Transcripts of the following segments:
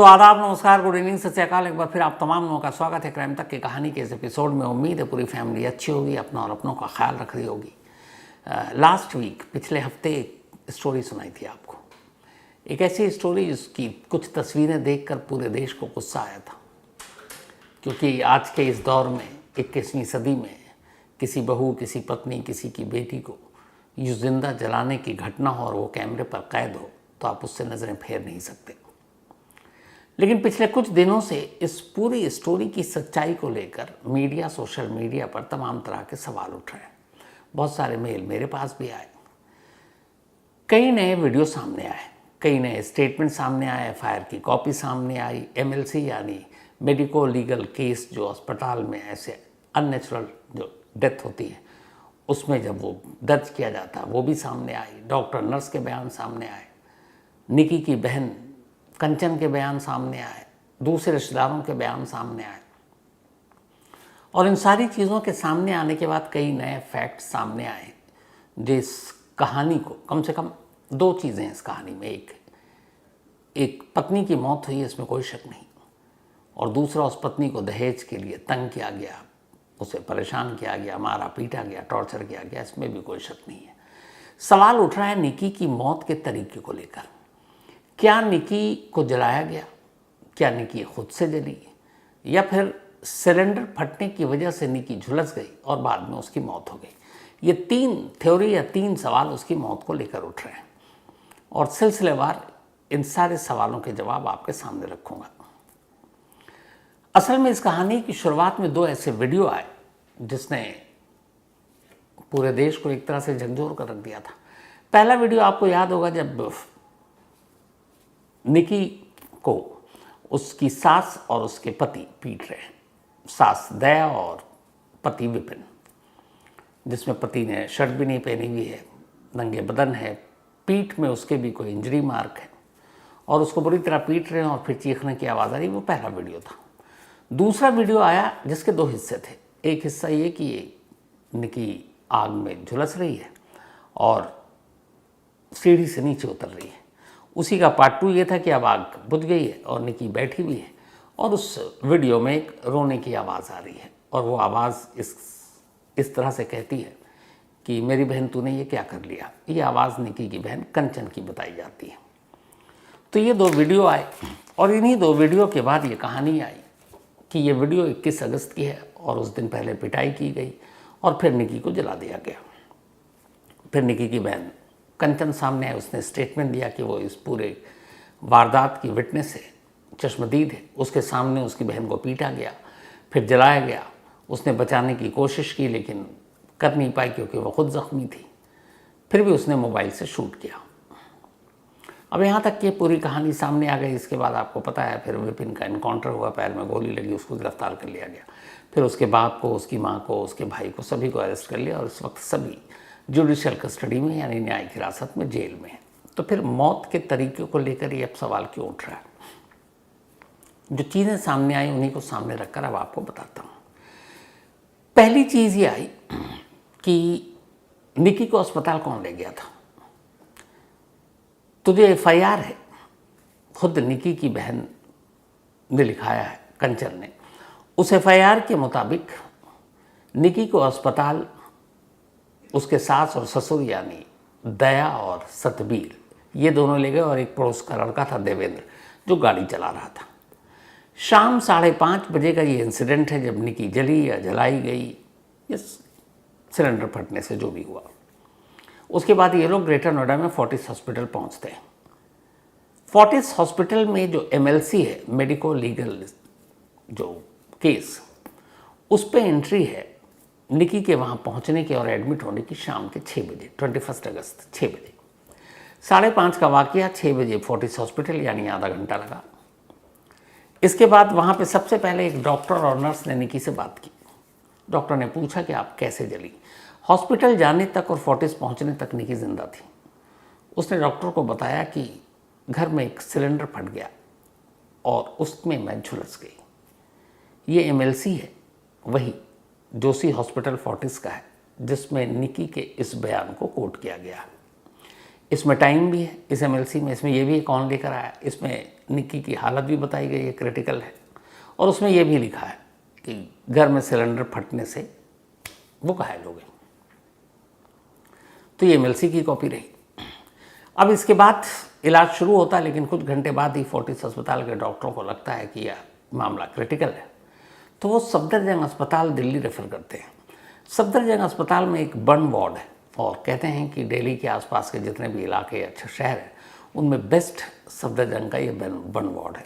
तो आदाब, नमस्कार, गुड इवनिंग, सत श्री अकाल। एक बार फिर आप तमाम लोगों का स्वागत है क्राइम तक की कहानी के इस एपिसोड में। उम्मीद है पूरी फैमिली अच्छी होगी, अपना और अपनों का ख्याल रख रही होगी। लास्ट वीक, पिछले हफ्ते एक स्टोरी सुनाई थी आपको। एक ऐसी स्टोरी जिसकी कुछ तस्वीरें देखकर पूरे देश को गुस्सा आया था, क्योंकि आज के इस दौर में 21वीं सदी में किसी बहू, किसी पत्नी, किसी की बेटी को यूँ जिंदा जलाने की घटना हो और वो कैमरे पर कैद हो तो आप उससे नज़रें फेर नहीं सकते। लेकिन पिछले कुछ दिनों से इस पूरी स्टोरी की सच्चाई को लेकर मीडिया, सोशल मीडिया पर तमाम तरह के सवाल उठ रहे हैं। बहुत सारे मेल मेरे पास भी आए, कई नए वीडियो सामने आए, कई नए स्टेटमेंट सामने आए, एफआईआर की कॉपी सामने आई, एमएलसी यानी मेडिको लीगल केस जो अस्पताल में ऐसे अननेचुरल जो डेथ होती है उसमें जब वो दर्ज किया जाता है वो भी सामने आई। डॉक्टर, नर्स के बयान सामने आए, निकी की बहन कंचन के बयान सामने आए, दूसरे रिश्तेदारों के बयान सामने आए। और इन सारी चीज़ों के सामने आने के बाद कई नए फैक्ट सामने आए जिस कहानी को, कम से कम दो चीज़ें हैं इस कहानी में। एक पत्नी की मौत हुई, इसमें कोई शक नहीं, और दूसरा उस पत्नी को दहेज के लिए तंग किया गया, उसे परेशान किया गया, मारा पीटा गया, टॉर्चर किया गया, इसमें भी कोई शक नहीं है। सवाल उठ रहा है निकी की मौत के तरीके को लेकर। क्या निकी को जलाया गया? क्या निकी खुद से जली? या फिर सिलेंडर फटने की वजह से निकी झुलस गई और बाद में उसकी मौत हो गई? ये तीन थ्योरी या तीन सवाल उसकी मौत को लेकर उठ रहे हैं और सिलसिलेवार इन सारे सवालों के जवाब आपके सामने रखूंगा। असल में इस कहानी की शुरुआत में दो ऐसे वीडियो आए जिसने पूरे देश को एक तरह से झकझोर कर रख दिया था। पहला वीडियो आपको याद होगा जब निकी को उसकी सास और उसके पति पीट रहे हैं, सास दया और पति विपिन, जिसमें पति ने शर्ट भी नहीं पहनी हुई है, नंगे बदन है, पीठ में उसके भी कोई इंजरी मार्क है और उसको बुरी तरह पीट रहे हैं और फिर चीखने की आवाज़ आ रही। वो पहला वीडियो था। दूसरा वीडियो आया जिसके दो हिस्से थे। एक हिस्सा ये कि निकी आग में झुलस रही है और सीढ़ी से नीचे उतर रही है। उसी का पार्ट 2 ये था कि अब आग बुझ गई है और निकी बैठी हुई है और उस वीडियो में एक रोने की आवाज़ आ रही है और वो आवाज़ इस तरह से कहती है कि मेरी बहन तूने ये क्या कर लिया। ये आवाज़ निकी की बहन कंचन की बताई जाती है। तो ये दो वीडियो आए और इन्हीं दो वीडियो के बाद ये कहानी आई कि ये वीडियो 21 अगस्त की है और उस दिन पहले पिटाई की गई और फिर निकी को जला दिया गया। फिर निकी की बहन कंचन सामने आए, उसने स्टेटमेंट दिया कि वो इस पूरे वारदात की विटनेस है, चश्मदीद है। उसके सामने उसकी बहन को पीटा गया, फिर जलाया गया। उसने बचाने की कोशिश की लेकिन कर नहीं पाई क्योंकि वो खुद ज़ख्मी थी। फिर भी उसने मोबाइल से शूट किया। अब यहाँ तक कि पूरी कहानी सामने आ गई। इसके बाद आपको पता है फिर विपिन का इनकाउंटर हुआ, पैर में गोली लगी, उसको गिरफ्तार कर लिया गया। फिर उसके बाप को, उसकी माँ को, उसके भाई को, सभी को अरेस्ट कर लिया और इस वक्त सभी जुडिशियल कस्टडी में यानी न्यायिक हिरासत में, जेल में है। तो फिर मौत के तरीके को लेकर ये अब सवाल क्यों उठ रहा है? जो चीज़ें सामने आई उन्हीं को सामने रखकर अब आपको बताता हूँ। पहली चीज़ ये आई कि निकी को अस्पताल कौन ले गया था। तो जो एफआईआर है खुद निकी की बहन ने लिखाया है, कंचन ने। उस एफआईआर के मुताबिक निकी को अस्पताल उसके सास और ससुर यानी दया और सतबीर ये दोनों ले गए और एक पड़ोस का लड़का था देवेंद्र जो गाड़ी चला रहा था। शाम 5:30 बजे का ये इंसिडेंट है जब निकी जली या जलाई गई, इस सिलेंडर फटने से जो भी हुआ। उसके बाद ये लोग ग्रेटर नोएडा में फोर्टिस हॉस्पिटल पहुंचते हैं। फोर्टिस हॉस्पिटल में जो एमएलसी है, मेडिको लीगल जो केस, उस पर एंट्री है निकी के वहाँ पहुँचने की और एडमिट होने की शाम के 6 बजे, 21 अगस्त 6 बजे। 5:30 का वाकया, 6 बजे फोर्टिस हॉस्पिटल, यानी आधा घंटा लगा। इसके बाद वहाँ पे सबसे पहले एक डॉक्टर और नर्स ने निकी से बात की। डॉक्टर ने पूछा कि आप कैसे जली। हॉस्पिटल जाने तक और फोर्टिस पहुँचने तक निकी जिंदा थी। उसने डॉक्टर को बताया कि घर में एक सिलेंडर फट गया और उसमें मैं झुलस गई। ये एमएलसी है, वही जोशी हॉस्पिटल फोर्टिस का है जिसमें निकी के इस बयान को कोट किया गया। इसमें टाइम भी है इस एमएलसी में, इसमें यह भी कौन लेकर आया, इसमें निक्की की हालत भी बताई गई है, क्रिटिकल है, और उसमें यह भी लिखा है कि घर में सिलेंडर फटने से वो घायल हो गई। तो ये एमएलसी की कॉपी रही। अब इसके बाद इलाज शुरू होता है, लेकिन कुछ घंटे बाद ही फोर्टिस अस्पताल के डॉक्टरों को लगता है कि यह मामला क्रिटिकल है, तो वो सफदरजंग अस्पताल दिल्ली रेफर करते हैं। सफदरजंग अस्पताल में एक बर्न वार्ड है, और कहते हैं कि दिल्ली के आसपास के जितने भी इलाके अच्छे शहर हैं उनमें बेस्ट सफदरजंग का ये बर्न वार्ड है,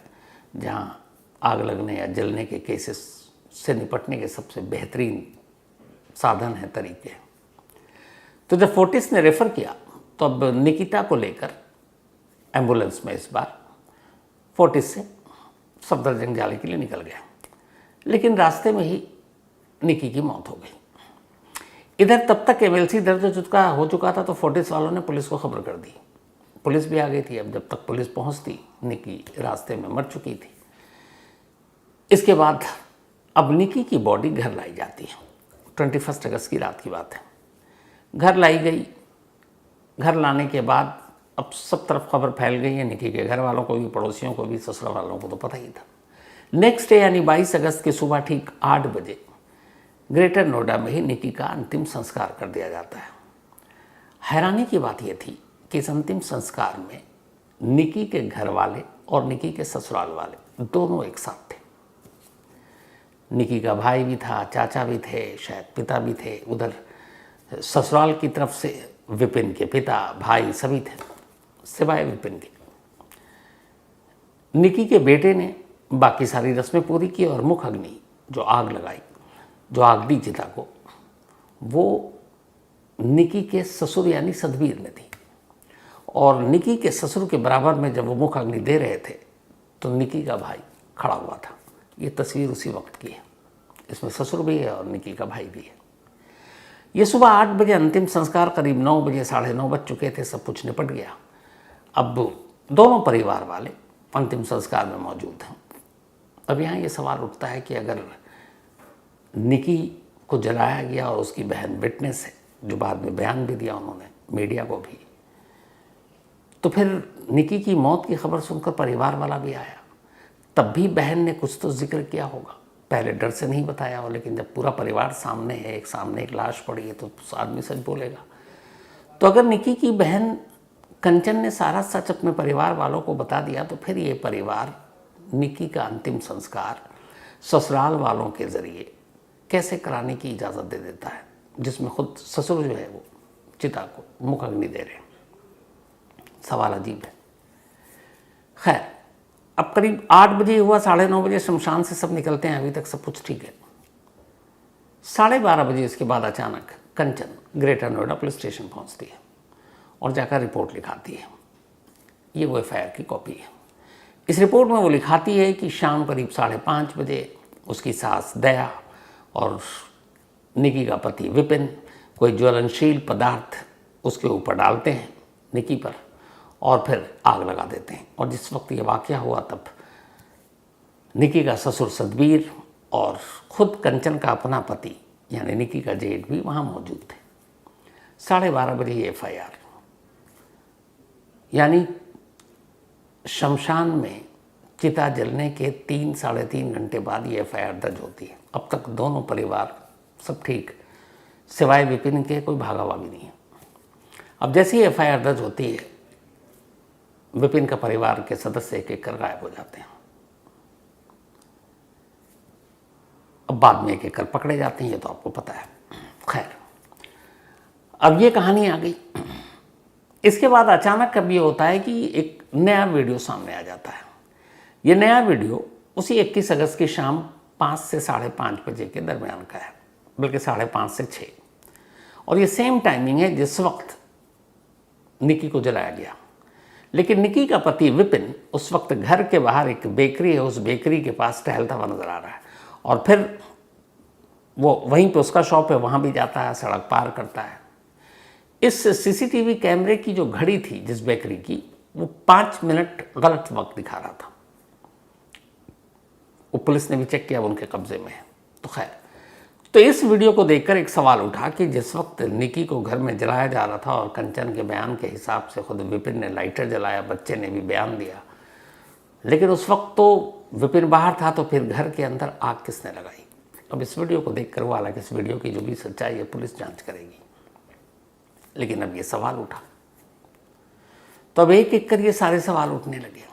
जहाँ आग लगने या जलने के केसेस से निपटने के सबसे बेहतरीन साधन हैं, तरीके हैं। तो जब फोर्टिस ने रेफ़र किया तो अब निकिता को लेकर एम्बुलेंस में इस बार फोर्टिस से सफदरजंग जाने के लिए निकल गया, लेकिन रास्ते में ही निकी की मौत हो गई। इधर तब तक एमएलसी दर्ज हो चुका था, तो फोर्टिस वालों ने पुलिस को खबर कर दी। पुलिस भी आ गई थी। अब जब तक पुलिस पहुंचती, निकी रास्ते में मर चुकी थी। इसके बाद अब निकी की बॉडी घर लाई जाती है। 21 अगस्त की रात की बात है। घर लाई गई। घर लाने के बाद अब सब तरफ खबर फैल गई है। निकी के घर वालों को भी, पड़ोसियों को भी, ससुराल वालों को तो पता ही था। नेक्स्ट डे यानी 22 अगस्त की सुबह ठीक 8 बजे ग्रेटर नोएडा में ही निकी का अंतिम संस्कार कर दिया जाता है। हैरानी की बात यह थी कि इस अंतिम संस्कार में निकी के घर वाले और निकी के ससुराल वाले दोनों एक साथ थे। निकी का भाई भी था, चाचा भी थे, शायद पिता भी थे। उधर ससुराल की तरफ से विपिन के पिता, भाई सभी थे, सिवाय विपिन के। निकी के बेटे ने बाकी सारी रस्में पूरी की, और मुख अग्नि जो आग लगाई, जो आग दी चिता को, वो निकी के ससुर यानी सतबीर ने दी। और निकी के ससुर के बराबर में जब वो मुख अग्नि दे रहे थे तो निकी का भाई खड़ा हुआ था। ये तस्वीर उसी वक्त की है। इसमें ससुर भी है और निकी का भाई भी है। ये सुबह 8 बजे अंतिम संस्कार, करीब 9 बजे, 9:30 बज चुके थे। सब कुछ निपट गया। अब दोनों परिवार वाले अंतिम संस्कार में मौजूद हैं। अब यहाँ ये सवाल उठता है कि अगर निकी को जलाया गया और उसकी बहन विटनेस है, जो बाद में बयान भी दिया उन्होंने मीडिया को भी, तो फिर निकी की मौत की खबर सुनकर परिवार वाला भी आया। तब भी बहन ने कुछ तो जिक्र किया होगा। पहले डर से नहीं बताया हो, लेकिन जब पूरा परिवार सामने है, सामने एक लाश पड़ी है, तो आदमी सच बोलेगा। तो अगर निकी की बहन कंचन ने सारा सच अपने परिवार वालों को बता दिया, तो फिर ये परिवार निकी का अंतिम संस्कार ससुराल वालों के ज़रिए कैसे कराने की इजाज़त दे देता है, जिसमें खुद ससुर जो है वो चिता को मुख अग्नि दे रहे हैं। सवाल अजीब है। खैर, अब करीब 8 बजे हुआ, 9:30 बजे शमशान से सब निकलते हैं। अभी तक सब कुछ ठीक है। 12:30 बजे इसके बाद अचानक कंचन ग्रेटर नोएडा पुलिस स्टेशन पहुंचती है और जाकर रिपोर्ट लिखाती है। ये वो एफआईआर की कॉपी है। इस रिपोर्ट में वो लिखाती है कि शाम करीब 5:30 बजे उसकी सास दया और निकी का पति विपिन कोई ज्वलनशील पदार्थ उसके ऊपर डालते हैं, निकी पर, और फिर आग लगा देते हैं। और जिस वक्त ये वाक़या हुआ तब निकी का ससुर सतबीर और खुद कंचन का अपना पति यानी निकी का जेठ भी वहाँ मौजूद थे। 12:30 बजे ये एफआईआर, यानी शमशान में चिता जलने के 3-3.5 घंटे बाद ये एफआईआर दर्ज होती है। अब तक दोनों परिवार सब ठीक, सिवाय विपिन के कोई भागा हुआ भी नहीं है। अब जैसे ही एफआईआर दर्ज होती है, विपिन का परिवार के सदस्य एक कर गायब हो जाते हैं। अब बाद में एक कर पकड़े जाते हैं, ये तो आपको पता है। खैर, अब ये कहानी आ गई। इसके बाद अचानक अब ये होता है कि एक नया वीडियो सामने आ जाता है। ये नया वीडियो उसी 21 अगस्त की शाम 5 से 5:30 बजे के दरमियान का है, बल्कि 5:30 से 6। और ये सेम टाइमिंग है जिस वक्त निकी को जलाया गया। लेकिन निकी का पति विपिन उस वक्त घर के बाहर एक बेकरी है, उस बेकरी के पास टहलता हुआ नजर आ रहा है। और फिर वो वहीं पे उसका शॉप है, वहाँ भी जाता है, सड़क पार करता है। इस सीसीटीवी कैमरे की जो घड़ी थी जिस बेकरी की, वो 5 मिनट गलत वक्त दिखा रहा था। वो पुलिस ने भी चेक किया, वो उनके कब्जे में है। तो खैर, तो इस वीडियो को देखकर एक सवाल उठा कि जिस वक्त निकी को घर में जलाया जा रहा था और कंचन के बयान के हिसाब से खुद विपिन ने लाइटर जलाया, बच्चे ने भी बयान दिया, लेकिन उस वक्त तो विपिन बाहर था, तो फिर घर के अंदर आग किसने लगाई? अब इस वीडियो को देखकर वो, हालांकि इस वीडियो की जो भी सच्चाई है पुलिस जांच करेगी, लेकिन अब ये सवाल उठा, तो अब एक एक कर ये सारे सवाल उठने लगे।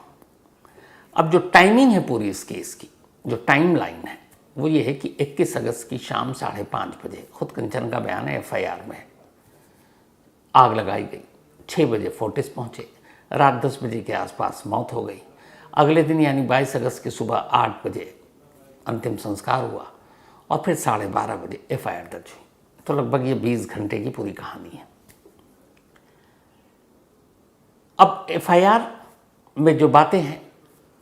अब जो टाइमिंग है पूरी इस केस की, जो टाइम लाइन है, वो ये है कि 21 अगस्त की शाम 5:30 बजे, खुद कंचन का बयान है FIR में, आग लगाई गई। 6 बजे फोर्टिस पहुंचे, रात 10 बजे के आसपास मौत हो गई। अगले दिन यानी 22 अगस्त की सुबह 8 बजे अंतिम संस्कार हुआ और फिर 12:30 बजे FIR दर्ज हुई। तो लगभग ये 20 घंटे की पूरी कहानी है। अब FIR में जो बातें हैं,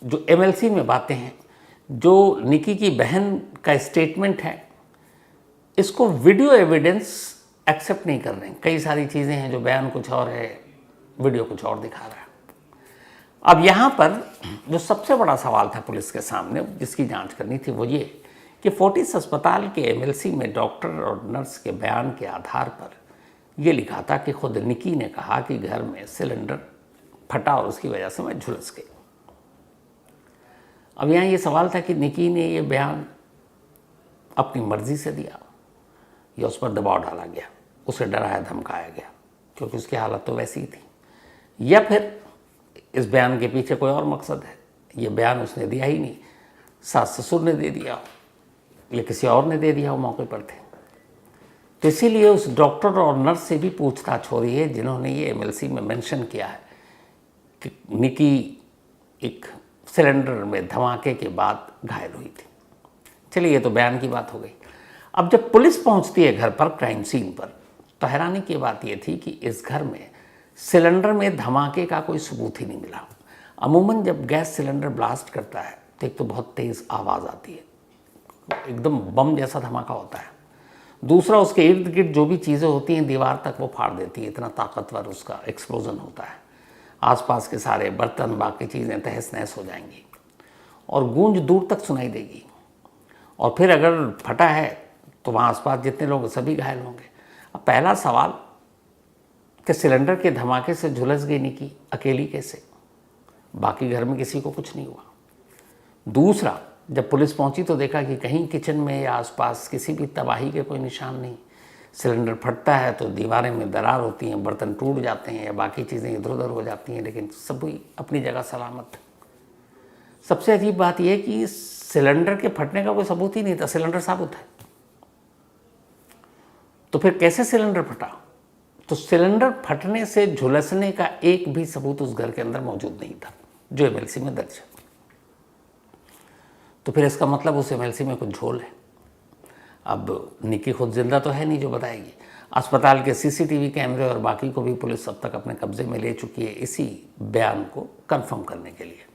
जो MLC में बातें हैं, जो निकी की बहन का स्टेटमेंट है, इसको वीडियो एविडेंस एक्सेप्ट नहीं कर रहे हैं। कई सारी चीज़ें हैं जो बयान कुछ और है, वीडियो कुछ और दिखा रहा है। अब यहाँ पर जो सबसे बड़ा सवाल था पुलिस के सामने, जिसकी जांच करनी थी, वो ये कि फोर्टिस अस्पताल के MLC में डॉक्टर और नर्स के बयान के आधार पर ये लिखा था कि खुद निकी ने कहा कि घर में सिलेंडर फटा और उसकी वजह से मैं झुलस गई। अब यहाँ ये सवाल था कि निकी ने ये बयान अपनी मर्जी से दिया या उस पर दबाव डाला गया, उसे डराया धमकाया गया, क्योंकि उसकी हालत तो वैसी ही थी, या फिर इस बयान के पीछे कोई और मकसद है। ये बयान उसने दिया ही नहीं, सास ससुर ने दे दिया या किसी और ने दे दिया, वो मौके पर थे। तो इसीलिए उस डॉक्टर और नर्स से भी पूछताछ हो रही है जिन्होंने ये MLC में मेंशन किया है कि निकी एक सिलेंडर में धमाके के बाद घायल हुई थी। चलिए, ये तो बयान की बात हो गई। अब जब पुलिस पहुंचती है घर पर, क्राइम सीन पर, तो हैरानी की बात यह थी कि इस घर में सिलेंडर में धमाके का कोई सबूत ही नहीं मिला। अमूमन जब गैस सिलेंडर ब्लास्ट करता है तो एक तो बहुत तेज़ आवाज़ आती है, एकदम बम जैसा धमाका होता है। दूसरा, उसके इर्द गिर्द जो भी चीज़ें होती हैं दीवार तक वो फाड़ देती है, इतना ताकतवर उसका एक्सप्लोजन होता है। आसपास के सारे बर्तन, बाकी चीज़ें तहस नहस हो जाएंगी और गूंज दूर तक सुनाई देगी। और फिर अगर फटा है तो वहाँ आसपास जितने लोग सभी घायल होंगे। अब पहला सवाल कि सिलेंडर के धमाके से झुलस गई निकी अकेली कैसे? बाकी घर में किसी को कुछ नहीं हुआ। दूसरा, जब पुलिस पहुंची तो देखा कि कहीं किचन में या आसपास किसी भी तबाही के कोई निशान नहीं। सिलेंडर फटता है तो दीवारें में दरार होती हैं, बर्तन टूट जाते हैं या बाकी चीज़ें इधर उधर हो जाती हैं, लेकिन सभी अपनी जगह सलामत। सबसे अजीब बात यह कि सिलेंडर के फटने का कोई सबूत ही नहीं था, सिलेंडर साबुत है। तो फिर कैसे सिलेंडर फटा? तो सिलेंडर फटने से झुलसने का एक भी सबूत उस घर के अंदर मौजूद नहीं था जो MLC में दर्ज है। तो फिर इसका मतलब उस MLC में कुछ झोल है। अब निकी खुद जिंदा तो है नहीं जो बताएगी। अस्पताल के CCTV कैमरे और बाकी को भी पुलिस अब तक अपने कब्जे में ले चुकी है इसी बयान को कंफर्म करने के लिए।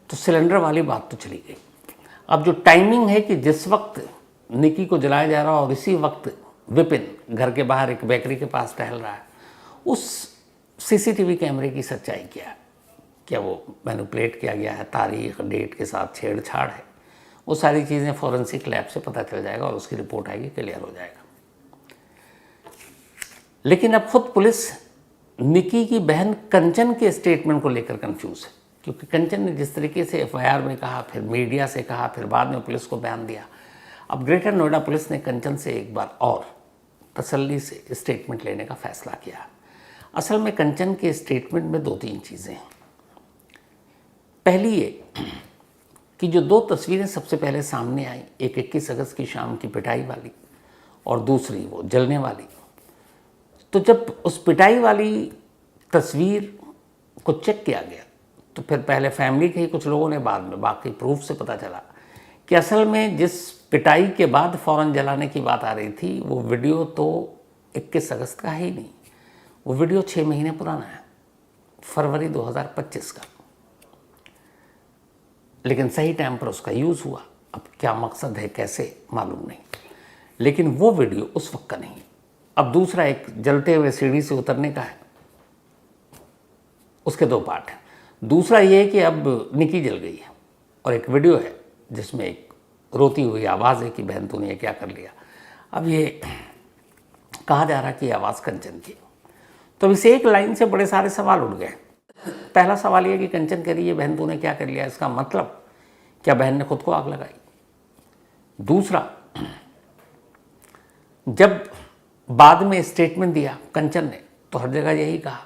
तो सिलेंडर वाली बात तो चली गई। अब जो टाइमिंग है कि जिस वक्त निकी को जलाया जा रहा और इसी वक्त विपिन घर के बाहर एक बेकरी के पास टहल रहा है, उस CCTV कैमरे की सच्चाई क्या है? क्या वो मैनिपुलेट किया गया है, तारीख डेट के साथ छेड़छाड़ है? वो सारी चीज़ें फॉरेंसिक लैब से पता चल जाएगा और उसकी रिपोर्ट आएगी, क्लियर हो जाएगा। लेकिन अब खुद पुलिस निकी की बहन कंचन के स्टेटमेंट को लेकर कंफ्यूज है, क्योंकि कंचन ने जिस तरीके से FIR में कहा, फिर मीडिया से कहा, फिर बाद में पुलिस को बयान दिया। अब ग्रेटर नोएडा पुलिस ने कंचन से एक बार और तसल्ली से स्टेटमेंट लेने का फैसला किया। असल में कंचन के स्टेटमेंट में 2-3 चीज़ें हैं। पहली ये कि जो 2 तस्वीरें सबसे पहले सामने आई, एक 21 अगस्त की शाम की पिटाई वाली और दूसरी वो जलने वाली। तो जब उस पिटाई वाली तस्वीर को चेक किया गया तो फिर पहले फैमिली के ही कुछ लोगों ने, बाद में बाकी प्रूफ से पता चला कि असल में जिस पिटाई के बाद फ़ौरन जलाने की बात आ रही थी, वो वीडियो तो 21 अगस्त का है ही नहीं, वो वीडियो 6 महीने पुराना है, फरवरी 2025 का। लेकिन सही टाइम पर उसका यूज़ हुआ। अब क्या मकसद है, कैसे, मालूम नहीं, लेकिन वो वीडियो उस वक्त का नहीं है। अब दूसरा, एक जलते हुए सीढ़ी से उतरने का है, उसके 2 पार्ट हैं। दूसरा ये है कि अब निकी जल गई है और एक वीडियो है जिसमें एक रोती हुई आवाज़ है कि बहन तूने ये क्या कर लिया। अब ये कहा जा रहा कि आवाज़ कंचन की। तो इस एक लाइन से बड़े सारे सवाल उठ गए। पहला सवाल ये कि कंचन कह रही है बहन तूने क्या कर लिया, इसका मतलब क्या बहन ने खुद को आग लगाई? दूसरा, जब बाद में स्टेटमेंट दिया कंचन ने तो हर जगह यही कहा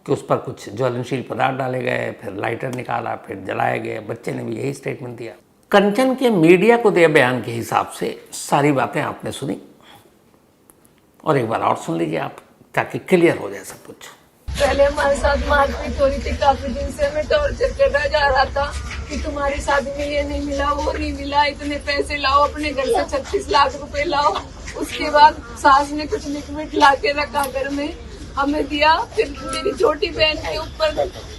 कि उस पर कुछ ज्वलनशील पदार्थ डाले गए, फिर लाइटर निकाला, फिर जलाए गए। बच्चे ने भी यही स्टेटमेंट दिया। कंचन के मीडिया को दिए बयान के हिसाब से सारी बातें आपने सुनी, और एक बार और सुन लीजिए आप, ताकि क्लियर हो जाए सब कुछ। पहले हमारे साथ मारपीट हो रही थी, काफी दिन से हमें टॉर्चर करा जा रहा था कि तुम्हारी शादी में ये नहीं मिला, वो नहीं मिला, इतने पैसे लाओ, अपने घर से 36 लाख रुपए लाओ। उसके बाद सास ने कुछ लिक्विड ला के रखा घर में, हमें दिया। फिर मेरी छोटी बहन के ऊपर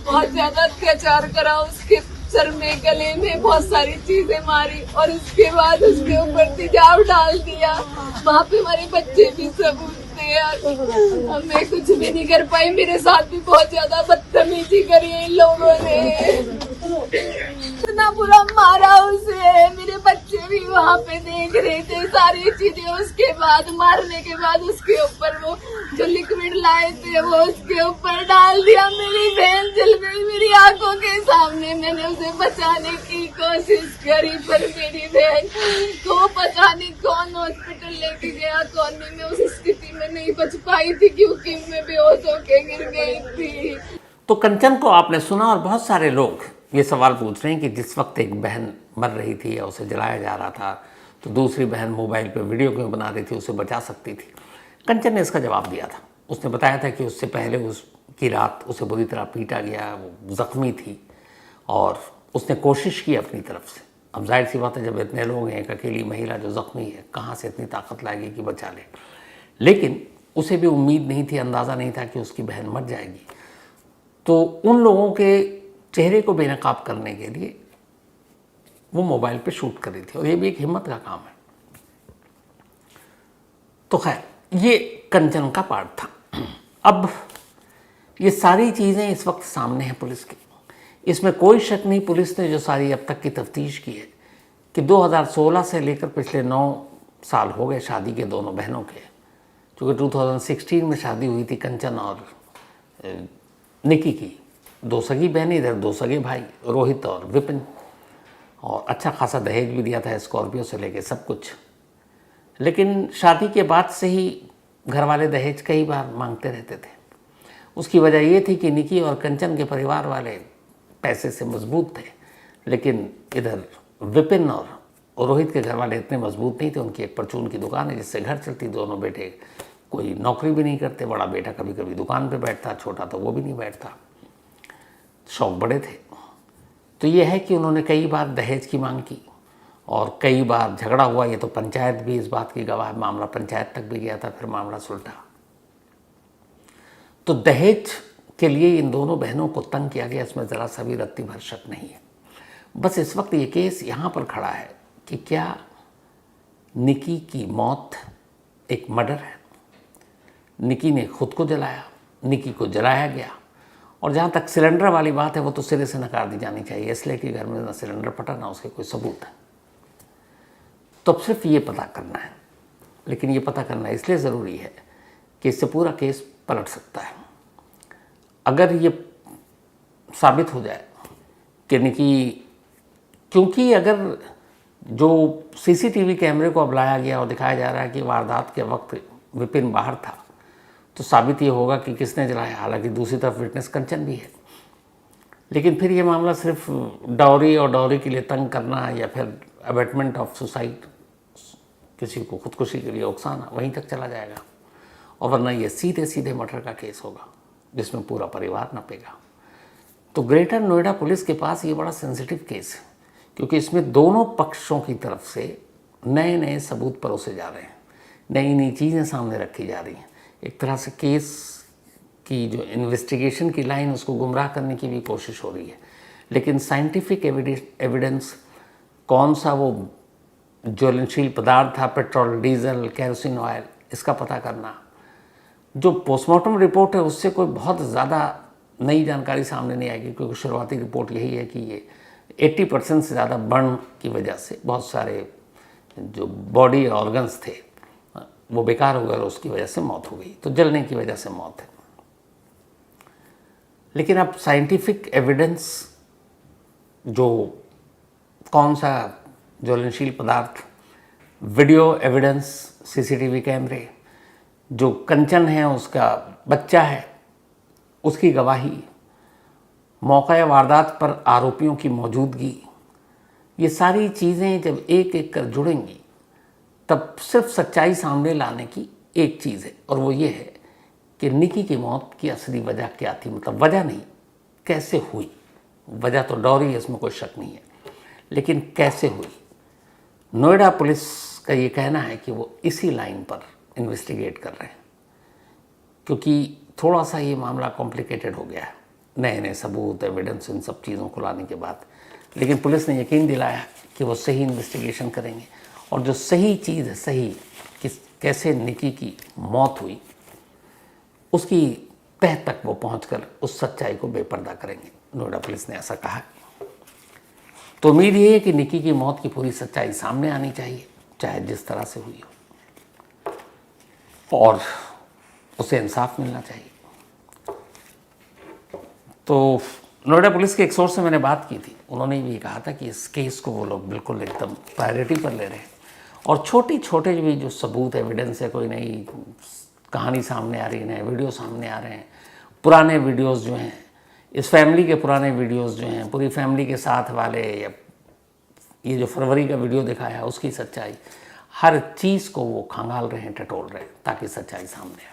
बहुत ज्यादा अत्याचार करा, उसके सर में गले में बहुत सारी चीजें मारी, और उसके बाद उसके ऊपर तेजाब डाल दिया। वहाँ पे हमारे बच्चे भी सब थे यार, मैं कुछ भी नहीं कर पाई। मेरे साथ भी बहुत ज्यादा बदतमीजी करी इन लोगों ने, इतना बुरा मारा उसे। मेरे बच्चे भी वहाँ पे देख रहे थे सारी चीजें। उसके बाद मारने के बाद उसके ऊपर वो जो लिक्विड लाए थे वो उसके ऊपर डाल दिया। मेरी बहन जल गई मेरी आंखों के सामने। मैंने उसे बचाने की कोशिश करी, पर मेरी बहन को पता नहीं कौन हॉस्पिटल लेके गया, कौन नहीं। मैं उस स्थिति में नहीं बच पाई थी क्योंकि मैं बेहोश होके गिर गई थी। तो कंचन को आपने सुना, और बहुत सारे लोग ये सवाल पूछ रहे हैं कि जिस वक्त एक बहन मर रही थी या उसे जलाया जा रहा था तो दूसरी बहन मोबाइल पे वीडियो क्यों बना रही थी, उसे बचा सकती थी। कंचन ने इसका जवाब दिया था। उसने बताया था कि उससे पहले उसकी रात उसे बुरी तरह पीटा गया, वो ज़ख्मी थी, और उसने कोशिश की अपनी तरफ से। अब जाहिर सी बात है, जब इतने लोग हैं, एक अकेली महिला जो ज़ख्मी है, कहाँ से इतनी ताकत लाएगी कि बचा ले। लेकिन उसे भी उम्मीद नहीं थी, अंदाज़ा नहीं था कि उसकी बहन मर जाएगी। तो उन लोगों के चेहरे को बेनकाब करने के लिए वो मोबाइल पे शूट कर रही थी, और ये भी एक हिम्मत का काम है। तो खैर, ये कंचन का पार्ट था। अब ये सारी चीज़ें इस वक्त सामने हैं पुलिस के। इसमें कोई शक नहीं, पुलिस ने जो सारी अब तक की तफ्तीश की है कि 2016 से लेकर पिछले 9 साल हो गए शादी के दोनों बहनों के। चूँकि 2016 में शादी हुई थी कंचन और निकी की, 2 सगी बहनें, इधर 2 सगे भाई रोहित और विपिन, और अच्छा खासा दहेज भी दिया था, स्कॉर्पियो से लेके सब कुछ। लेकिन शादी के बाद से ही घर वाले दहेज कई बार मांगते रहते थे। उसकी वजह ये थी कि निकी और कंचन के परिवार वाले पैसे से मजबूत थे, लेकिन इधर विपिन और रोहित के घर वाले इतने मजबूत नहीं थे। उनकी एक परचून की दुकान है जिससे घर चलती। दोनों बेटे कोई नौकरी भी नहीं करते। बड़ा बेटा कभी कभी दुकान पे बैठता, छोटा तो वो भी नहीं बैठता। शौक बड़े थे। तो ये है कि उन्होंने कई बार दहेज की मांग की और कई बार झगड़ा हुआ। ये तो पंचायत भी इस बात की गवाह है, मामला पंचायत तक भी गया था, फिर मामला सुलटा। तो दहेज के लिए इन दोनों बहनों को तंग किया गया, इसमें ज़रा सा भी रत्ती भर शक नहीं है। बस इस वक्त ये केस यहाँ पर खड़ा है कि क्या निकी की मौत एक मर्डर है? निकी ने खुद को जलाया, निकी को जलाया गया, और जहाँ तक सिलेंडर वाली बात है वो तो सिरे से नकार दी जानी चाहिए, इसलिए कि घर में ना सिलेंडर फटा ना उसके कोई सबूत है। तो अब सिर्फ ये पता करना है, लेकिन ये पता करना इसलिए ज़रूरी है कि इससे पूरा केस पलट सकता है। अगर ये साबित हो जाए कि निकी, क्योंकि अगर जो सीसीटीवी कैमरे को अब लाया गया और दिखाया जा रहा है कि वारदात के वक्त विपिन बाहर था, तो साबित ये होगा कि किसने जलाया। हालांकि दूसरी तरफ विटनेस कंचन भी है, लेकिन फिर ये मामला सिर्फ डाउरी और डाउरी के लिए तंग करना या फिर अबेटमेंट ऑफ सुसाइड, किसी को खुदकुशी के लिए उकसाना, वहीं तक चला जाएगा। और वरना ये सीधे सीधे मर्डर का केस होगा जिसमें पूरा परिवार नपेगा। तो ग्रेटर नोएडा पुलिस के पास ये बड़ा सेंसिटिव केस है, क्योंकि इसमें दोनों पक्षों की तरफ से नए नए सबूत परोसे जा रहे हैं, नई नई चीज़ें सामने रखी जा रही हैं। एक तरह से केस की जो इन्वेस्टिगेशन की लाइन, उसको गुमराह करने की भी कोशिश हो रही है। लेकिन साइंटिफिक एविडेंस, कौन सा वो ज्वलनशील पदार्थ था, पेट्रोल, डीजल, केरोसिन ऑयल, इसका पता करना। जो पोस्टमार्टम रिपोर्ट है उससे कोई बहुत ज़्यादा नई जानकारी सामने नहीं आएगी, क्योंकि शुरुआती रिपोर्ट यही है कि ये 80% से ज़्यादा बर्न की वजह से बहुत सारे जो बॉडी ऑर्गन्स थे वो बेकार हो गए और उसकी वजह से मौत हो गई। तो जलने की वजह से मौत है। लेकिन अब साइंटिफिक एविडेंस, जो कौन सा ज्वलनशील पदार्थ, वीडियो एविडेंस, सीसीटीवी कैमरे, जो कंचन है उसका बच्चा है उसकी गवाही, मौका या वारदात पर आरोपियों की मौजूदगी, ये सारी चीज़ें जब एक एक कर जुड़ेंगी तब सिर्फ सच्चाई सामने लाने की एक चीज़ है, और वो ये है कि निकी की मौत की असली वजह क्या थी। मतलब वजह नहीं, कैसे हुई। वजह तो डौरी है, इसमें कोई शक नहीं है, लेकिन कैसे हुई। नोएडा पुलिस का ये कहना है कि वो इसी लाइन पर इन्वेस्टिगेट कर रहे हैं, क्योंकि थोड़ा सा ये मामला कॉम्प्लिकेटेड हो गया है नए नए सबूत, एविडेंस, इन सब चीज़ों को लाने के बाद। लेकिन पुलिस ने यकीन दिलाया कि वो सही इन्वेस्टिगेशन करेंगे, और जो सही चीज़ है, सही कि कैसे निकी की मौत हुई, उसकी तह तक वो पहुंचकर उस सच्चाई को बेपर्दा करेंगे। नोएडा पुलिस ने ऐसा कहा है। तो उम्मीद ये है कि निकी की मौत की पूरी सच्चाई सामने आनी चाहिए, चाहे जिस तरह से हुई हो, और उसे इंसाफ मिलना चाहिए। तो नोएडा पुलिस के एक सोर्स से मैंने बात की थी, उन्होंने भी कहा था कि इस केस को वो लोग बिल्कुल एकदम प्रायोरिटी पर ले रहे हैं, और छोटे छोटे भी जो सबूत, एविडेंस है, कोई नई कहानी सामने आ रही है, नए वीडियो सामने आ रहे हैं, पुराने वीडियोस जो हैं, इस फैमिली के पुराने वीडियोस जो हैं, पूरी फैमिली के साथ वाले, या ये जो फरवरी का वीडियो दिखाया है उसकी सच्चाई, हर चीज़ को वो खंगाल रहे हैं, टटोल रहे हैं, ताकि सच्चाई सामने आए।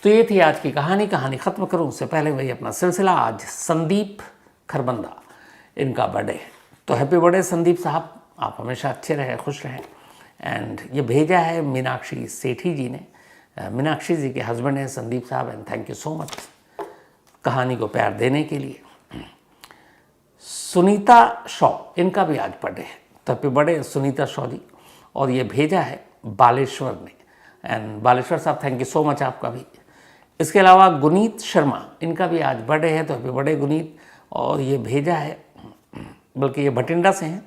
तो ये थी आज की कहानी। कहानी ख़त्म करूँ उससे पहले वही अपना सिलसिला। आज संदीप खरबंदा, इनका बर्थडे है, तो हैप्पी बर्थडे संदीप साहब, आप हमेशा अच्छे रहें, खुश रहें। एंड ये भेजा है मीनाक्षी सेठी जी ने, मीनाक्षी जी के हस्बैंड हैं संदीप साहब, and thank you so much कहानी को प्यार देने के लिए। सुनीता शॉ, इनका भी आज बर्थडे है, तो हैप्पी बर्थडे सुनीता शॉ जी। और ये भेजा है बालेश्वर ने, एंड बालेश्वर साहब थैंक यू सो मच आपका भी। इसके अलावा गुनीत शर्मा, इनका भी आज बर्थडे है, तो हैप्पी बर्थडे गुनीत। और ये भेजा है, बल्कि ये भटिंडा से हैं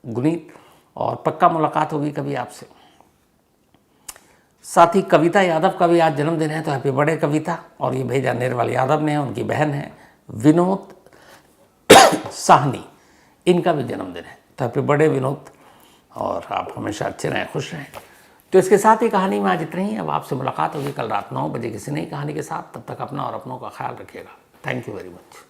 गुनीत, और पक्का मुलाकात होगी कभी आपसे। साथ ही कविता यादव का भी आज जन्मदिन है, तो हैप्पी बर्थडे कविता। और ये भेजा निर्मल यादव ने, उनकी बहन है विनोद साहनी, इनका भी जन्मदिन है, तो हैप्पी बर्थडे विनोद, और आप हमेशा अच्छे रहें, खुश रहें। तो इसके साथ ही कहानी में आज इतना ही। अब आपसे मुलाकात होगी कल रात 9 बजे किसी नई कहानी के साथ। तब तक अपना और अपनों का ख्याल रखिएगा। Thank you very much.